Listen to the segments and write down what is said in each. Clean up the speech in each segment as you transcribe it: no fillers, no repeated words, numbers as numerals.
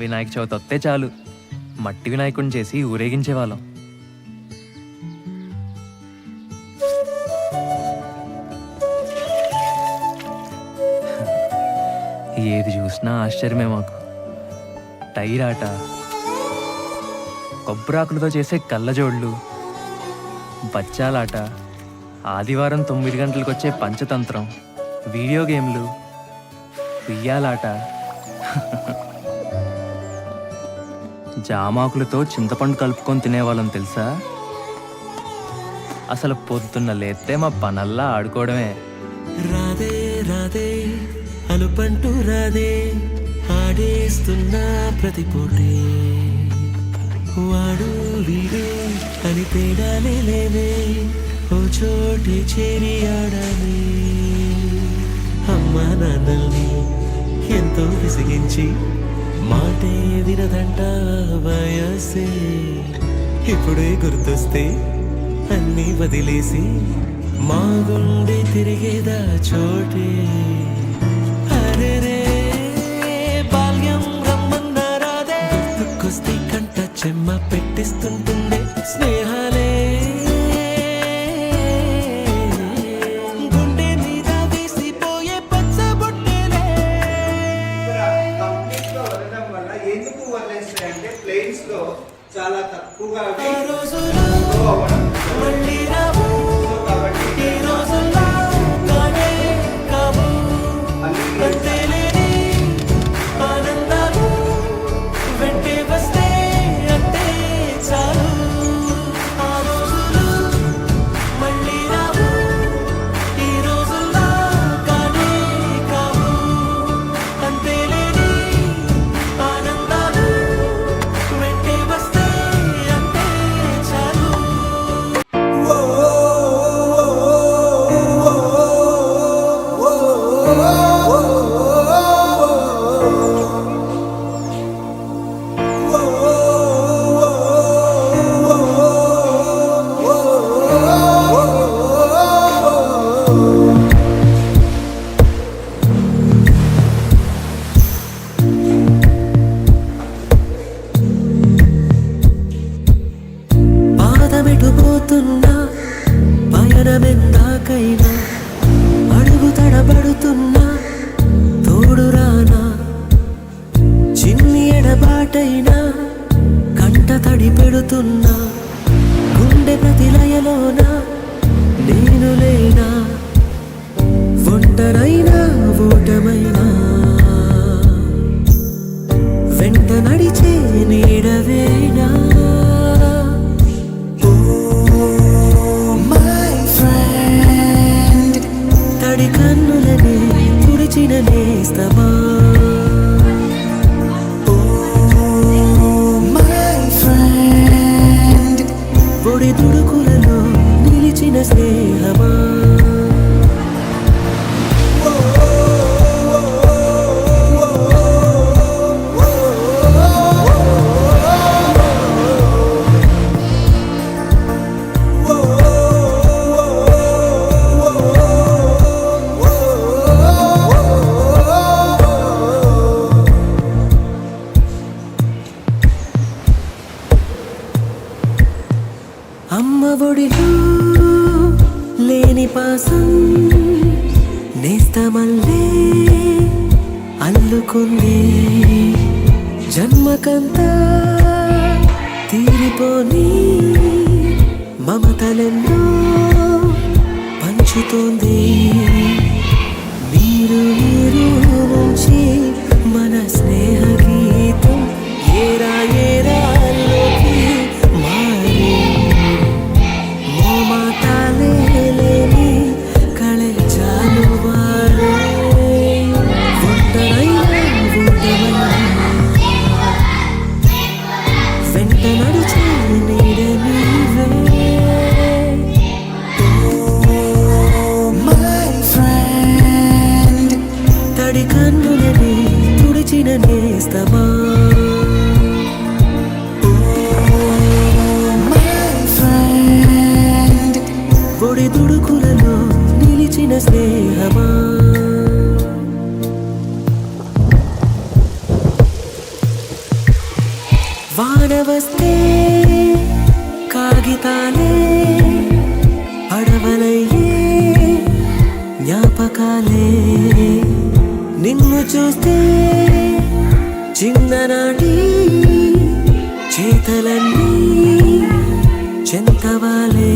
వినాయక చవితి వస్తే చాలు మట్టి వినాయకుడిని చేసి ఊరేగించేవాళ్ళం. ఏది చూసినా ఆశ్చర్యమే మాకు. టైర్ ఆట, కొబ్బరాకులతో చేసే కళ్ళజోళ్ళు, బచ్చాలాట, ఆదివారం 9 గంటలకు వచ్చే పంచతంత్రం, వీడియో గేమ్లు, ఉయ్యాలాట, జామాకులతో చింతపండు కలుపుకొని తినేవాళ్ళం తెలుసా. అసలు పొద్దున్న లేస్తే మా పనల్లా ఆడుకోవడమే. రాధే రాధే అనుపంటూ రాధే ఆడేస్తున్నా ప్రతి పూటే, వాడు వీడు అని తేడాలే లేవే, ఓ చోటే చేరి ఆడమే. అమ్మా నాన్నల్ని ఎంతో విసిగించి మాటే వినదంట వయసే, ఇప్పుడే గుర్తొస్తే అన్నీ వదిలేసి మా గుండె తిరిగేదా చోటే. అరెరే బాల్యం రమ్మన్నారాదే, గుర్తుకొస్తే కంట చెమ్మ పెట్టిస్తుంటుండే స్నేహాలే, గుండె మీద వేసిపోయే పచ్చబొట్టేలే. ఎందుకు వదిలేస్తాయంటే ప్లేన్స్ లో చాలా తక్కువగా ఆ రోజులు మళ్ళీ రావు, ఈ రోజుల్లో కానే కావు, అంతేలేని ఆనందాలు వెంటే వస్తే అంతే చాలు. ఆ రోజులు మళ్ళీ రావు, ఈ రోజుల్లో కానే కావు, అంతేలేని ఆనందాలు వెంటే వస్తే అంతే చాలు. పాదమెటుపోతున్నా పయనమెందాకైనా, అడుగు తడబడుతున్నా తోడురానా, చిన్ని ఎడబాటైనా కంట తడి పెడుతున్నా, గుండె ప్రతిలయలోన నేను లేనా, ఒంటరైనా ఓటమైనా వెంట నడిచే నీడవేనా. తడి కన్నులనే తుడిచిన నేస్తమా, పొడి తుడుకులలో నిలిచిన స్నేహమా. అమ్మ ఒడిలో లేని పాసం నేస్తమల్లే అల్లుకుంది, జన్మకంతా తీరిపోని మమతలెన్నో పంచుతోంది. మీరు మీరు నుంచి మన స్నేహ గీతం ఏరా ఏరాల్లోకి మారి, మోమాటాలే లేని కళే జాలువారే, ఒంటరైనా ఓటమైనా వెంట నడిచే నీడ నీవే. తడి కన్నులని తుడిచిన నేస్తమా, పొడి తుడుకులలో నిలిచిన స్నేహమా. వాన వస్తే కాగితాలే అడవలయ్యే జ్ఞాపకాలే నిన్ను చూస్తే చిన్ననాటి చేతలన్నీ చెంతవాలే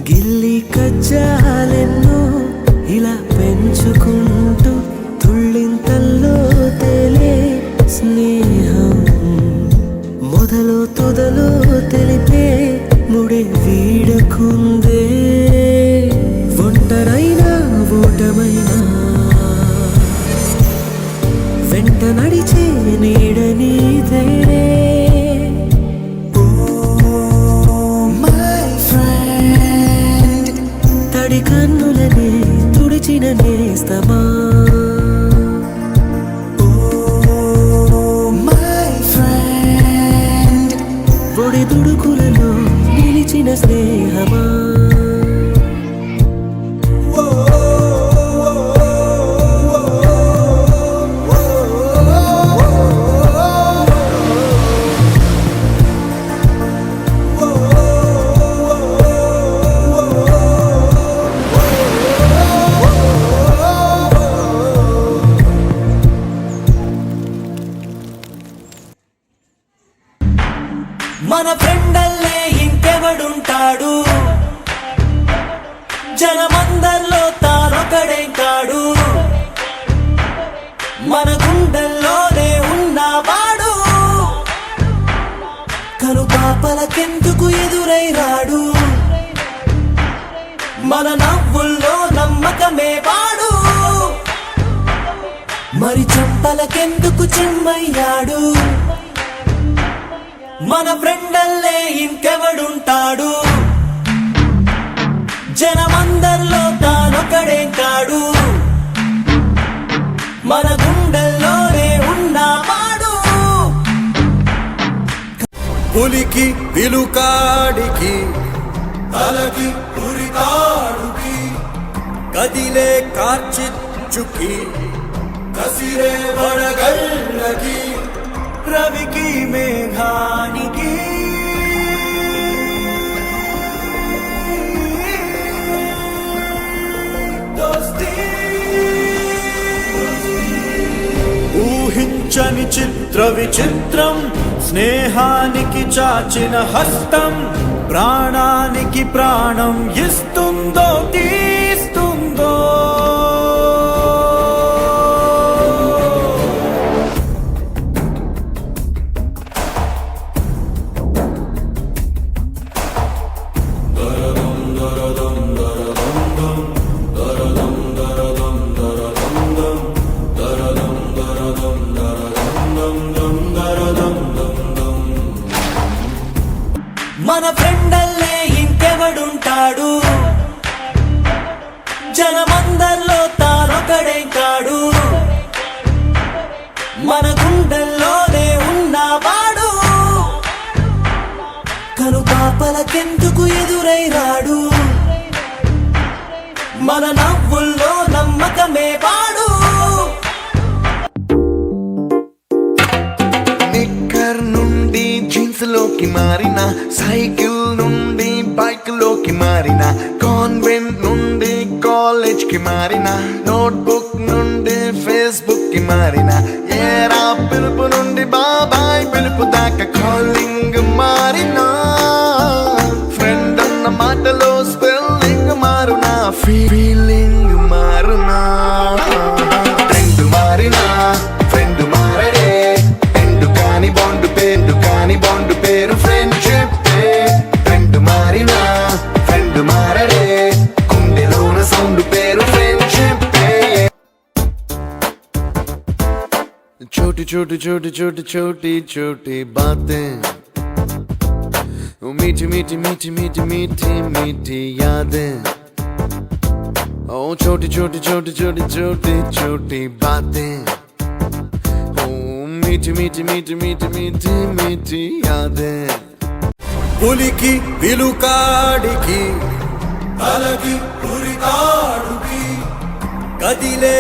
గిల్లి కజ్జాలెన్నో ఇలా పెంచుకుంటూ తుళ్ళింతల్లో తేలే స్నేహం మొదలు తుదలో తెలిపే ముడే వీడకుందే ఒంటరైనా ఓటమైనా వెంట నడిచే నీడ నీదే తడి కన్నులనే తుడిచిన నేస్తమా ఒడి దుడుకులలో నిలిచిన స్నేహమా మన ఫ్రెండల్లే ఇంకెవడుంటాడు జనమందరిలో తానొకడే కాడు మన గుండెల్లోనే ఉన్నవాడు కను పాపలకెందుకు ఎదురై రాడు మన నవ్వుల్లో నమ్మకమే వాడు మరి చంపలకెందుకు చెమ్మయ్యాడు మన ఫ్రెండల్లే ఇంకెవడుంటాడు జనమందరిలో తానొకడే కాడు మన గుండెల్లోనే ఉన్నవాడు పులికి విలుకాడికి తలకి పురితాడుకి కదిలే కార్చిచ్చుకి కసిరే వడగళ్ళకి రవికి మేఘానికి ఊహించని చిత్ర విచిత్రం స్నేహానికి చాచిన హస్తం ప్రాణానికి ప్రాణం ఇస్తుందో తీస్తుందో మన ఫ్రెండల్లే ఇంకెవడుంటాడు జనమందరిలో తానొకడే కాడు మన గుండెల్లోనే ఉన్నవాడు కను పాపలకెందుకు ఎదురై రాడు మన నవ్వుల్లో నమ్మకమే వాడు నిక్కర్ నుండి జీన్స్ లోకి మారిన సైకిల్ నుండి బైక్ లోకి మారిన కాన్వెంట్ నుండి కాలేజ్ కి మారిన నోట్బుక్ నుండి ఫేస్బుక్ కి మారిన ఏరా పిలుపు నుండి బాబాయ్ పిలుపు దాకా కాలింగ్ మారిన ఫ్రెండ్ అన్న మాటలో స్పెల్లింగ్ మారునా ఫీలింగ్ మారునా ట్రెండ్ మారినా ఫ్రెండ్ మారడే ఎండు కాని బాండు పేరు ఫ్రెండ్షిప్ ఫ్రెండ్ మారినా ఫ్రెండ్ మారడే గుండెలోన సౌండ్ పేరు ఫ్రెండ్షిప్ छोटी छोटी छोटी छोटी छोटी छोटी बातें मीठी मीठी मीठी मीठी मीठी मीठी यादें ओ छोटी छोटी छोटी छोटी छोटी छोटी बातें ओ मीठी मीठी मीठी मीठी मीठी मीठी यादें పులికి విలుకాడికి తలకి పురితాడుకి కదిలే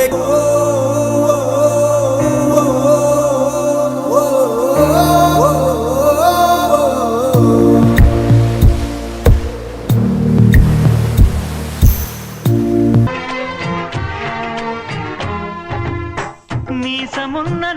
ఉన్న